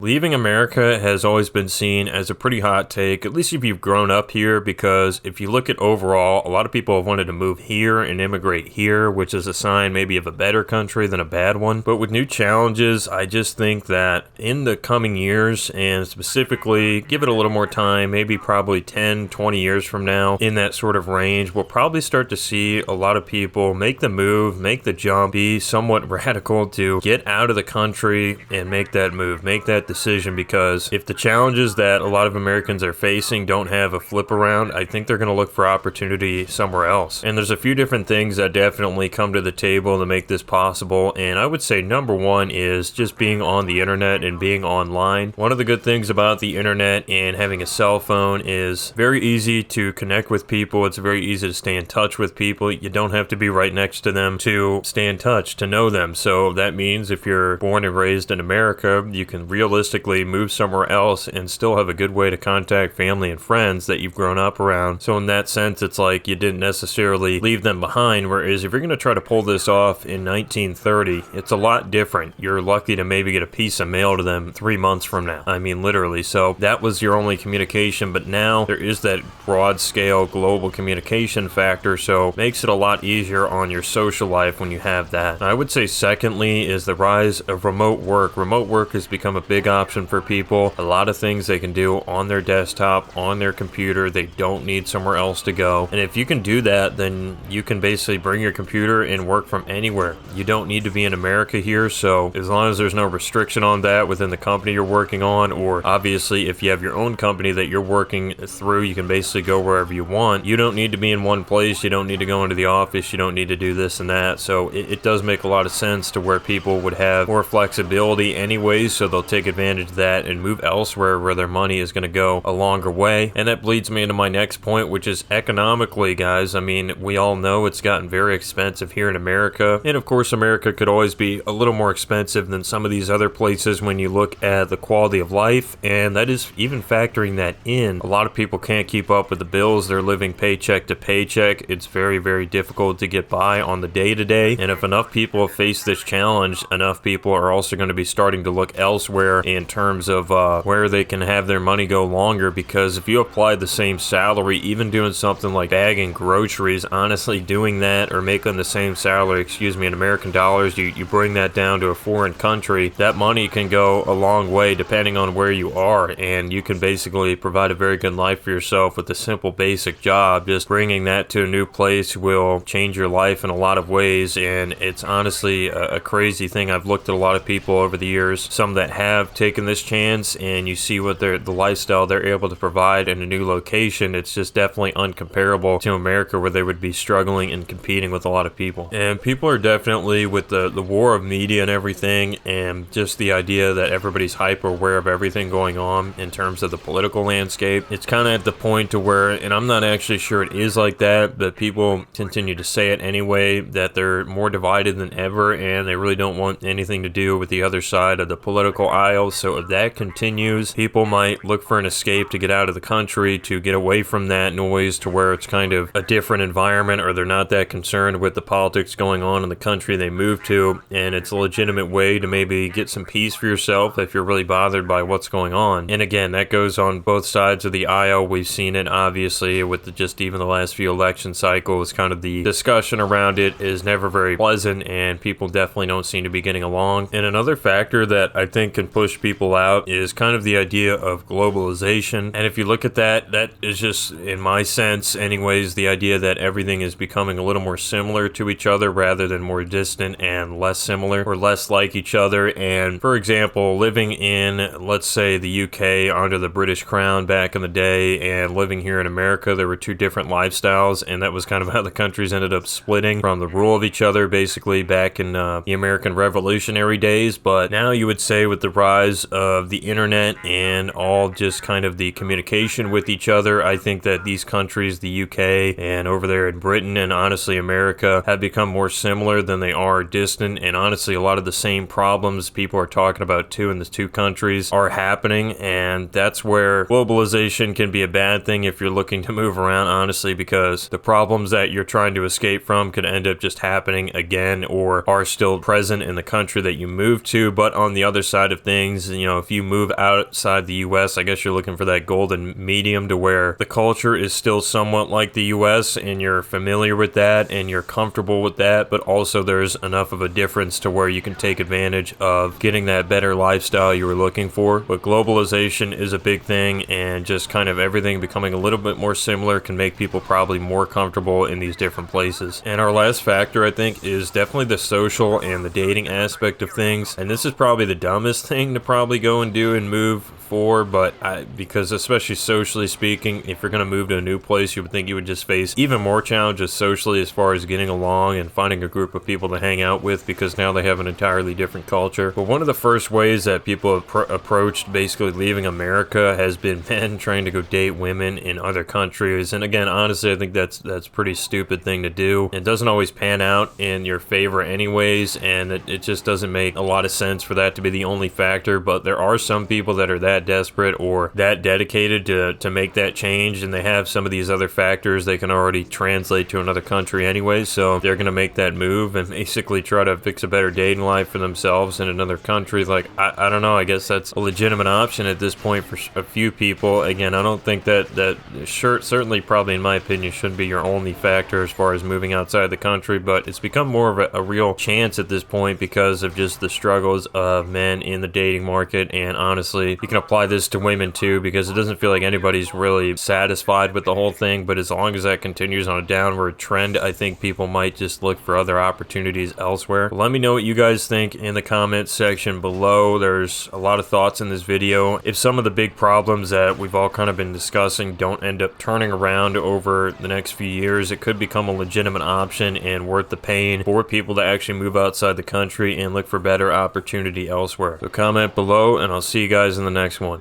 Leaving America has always been seen as a pretty hot take, at least if you've grown up here, because if you look at overall, a lot of people have wanted to move here and immigrate here, which is a sign maybe of a better country than a bad one. But with new challenges, I just think that in the coming years, and specifically give it a little more time, maybe probably 10, 20 years from now, in that sort of range, we'll probably start to see a lot of people make the move, make the jump, be somewhat radical to get out of the country and make that move, make that decision, because if the challenges that a lot of Americans are facing don't have a flip around, I think they're going to look for opportunity somewhere else. And there's a few different things that definitely come to the table to make this possible, and I would say number one is just being on the internet and being online. One of the good things about the internet and having a cell phone is very easy to connect with people. It's very easy to stay in touch with people. You don't have to be right next to them to stay in touch, to know them. So that means if you're born and raised in America, you can realistically move somewhere else and still have a good way to contact family and friends that you've grown up around. So in that sense, it's like you didn't necessarily leave them behind. Whereas if you're going to try to pull this off in 1930, it's a lot different. You're lucky to maybe get a piece of mail to them 3 months from now. I mean, literally. So that was your only communication. But now there is that broad scale global communication factor. So it makes it a lot easier on your social life when you have that. I would say secondly is the rise of remote work. Remote work has become a big option for people. A lot of things they can do on their desktop, on their computer. They don't need somewhere else to go. And if you can do that, then you can basically bring your computer and work from anywhere. You don't need to be in America here. So as long as there's no restriction on that within the company you're working on, or obviously if you have your own company that you're working through, you can basically go wherever you want. You don't need to be in one place. You don't need to go into the office. You don't need to do this and that. So it does make a lot of sense to where people would have more flexibility anyways. So they'll take advantage of that and move elsewhere where their money is going to go a longer way. And that leads me into my next point, which is economically, guys. I mean, we all know it's gotten very expensive here in America. And of course, America could always be a little more expensive than some of these other places when you look at the quality of life. And that is even factoring that in. A lot of people can't keep up with the bills. They're living paycheck to paycheck. It's very, very difficult to get by on the day-to-day. And if enough people have faced this challenge, enough people are also going to be starting to look elsewhere in terms of where they can have their money go longer. Because if you apply the same salary, even doing something like bagging groceries, honestly doing that, or making the same salary, in American dollars, you bring that down to a foreign country, that money can go a long way depending on where you are, and you can basically provide a very good life for yourself with a simple basic job. Just bringing that to a new place will change your life in a lot of ways, and it's honestly a crazy thing. I've looked at a lot of people over the years, some that have taken this chance, and you see what the lifestyle they're able to provide in a new location. It's just definitely uncomparable to America, where they would be struggling and competing with a lot of people. And people are definitely, with the war of media and everything, and just the idea that everybody's hyper aware of everything going on in terms of the political landscape, it's kind of at the point to where, and I'm not actually sure it is like that, but people continue to say it anyway, that they're more divided than ever, and they really don't want anything to do with the other side of the political aisle. So if that continues, people might look for an escape to get out of the country, to get away from that noise, to where it's kind of a different environment, or they're not that concerned with the politics going on in the country they move to, and it's a legitimate way to maybe get some peace for yourself if you're really bothered by what's going on. And again, that goes on both sides of the aisle. We've seen it obviously with just even the last few election cycles. Kind of the discussion around it is never very pleasant, and people definitely don't seem to be getting along. And another factor that I think can push people out is kind of the idea of globalization. And if you look at that, that is just, in my sense anyways, the idea that everything is becoming a little more similar to each other rather than more distant and less similar, or less like each other. And for example, living in, let's say, the UK under the British Crown back in the day, and living here in America, there were two different lifestyles, and that was kind of how the countries ended up splitting from the rule of each other, basically back in the American Revolutionary days. But now you would say, with the rise of the internet and all just kind of the communication with each other, I think that these countries, the UK and over there in Britain and honestly America, have become more similar than they are distant. And honestly, a lot of the same problems people are talking about too in the two countries are happening, and that's where globalization can be a bad thing if you're looking to move around, honestly, because the problems that you're trying to escape from could end up just happening again, or are still present in the country that you moved to. But on the other side of things, things. You know, if you move outside the US, I guess you're looking for that golden medium to where the culture is still somewhat like the US and you're familiar with that and you're comfortable with that, but also there's enough of a difference to where you can take advantage of getting that better lifestyle you were looking for. But globalization is a big thing, and just kind of everything becoming a little bit more similar can make people probably more comfortable in these different places. And our last factor, I think, is definitely the social and the dating aspect of things. And this is probably the dumbest thing to probably go and do and move for, but because especially socially speaking, if you're going to move to a new place, you would think you would just face even more challenges socially as far as getting along and finding a group of people to hang out with, because now they have an entirely different culture. But one of the first ways that people have approached basically leaving America has been men trying to go date women in other countries. And again, honestly, I think that's a pretty stupid thing to do. It doesn't always pan out in your favor anyways, and it just doesn't make a lot of sense for that to be the only factor. But there are some people that are that desperate or that dedicated to make that change, and they have some of these other factors they can already translate to another country anyway, so they're going to make that move and basically try to fix a better dating life for themselves in another country. Like, I don't know, I guess that's a legitimate option at this point for a few people. Again, I don't think that certainly, probably in my opinion, shouldn't be your only factor as far as moving outside the country, but it's become more of a real chance at this point because of just the struggles of men in the dating market. And honestly, you can apply this to women too, because it doesn't feel like anybody's really satisfied with the whole thing. But as long as that continues on a downward trend, I think people might just look for other opportunities elsewhere. But let me know what you guys think in the comments section below. There's a lot of thoughts in this video. If some of the big problems that we've all kind of been discussing don't end up turning around over the next few years, it could become a legitimate option and worth the pain for people to actually move outside the country and look for better opportunity elsewhere. So comment below, and I'll see you guys in the next one.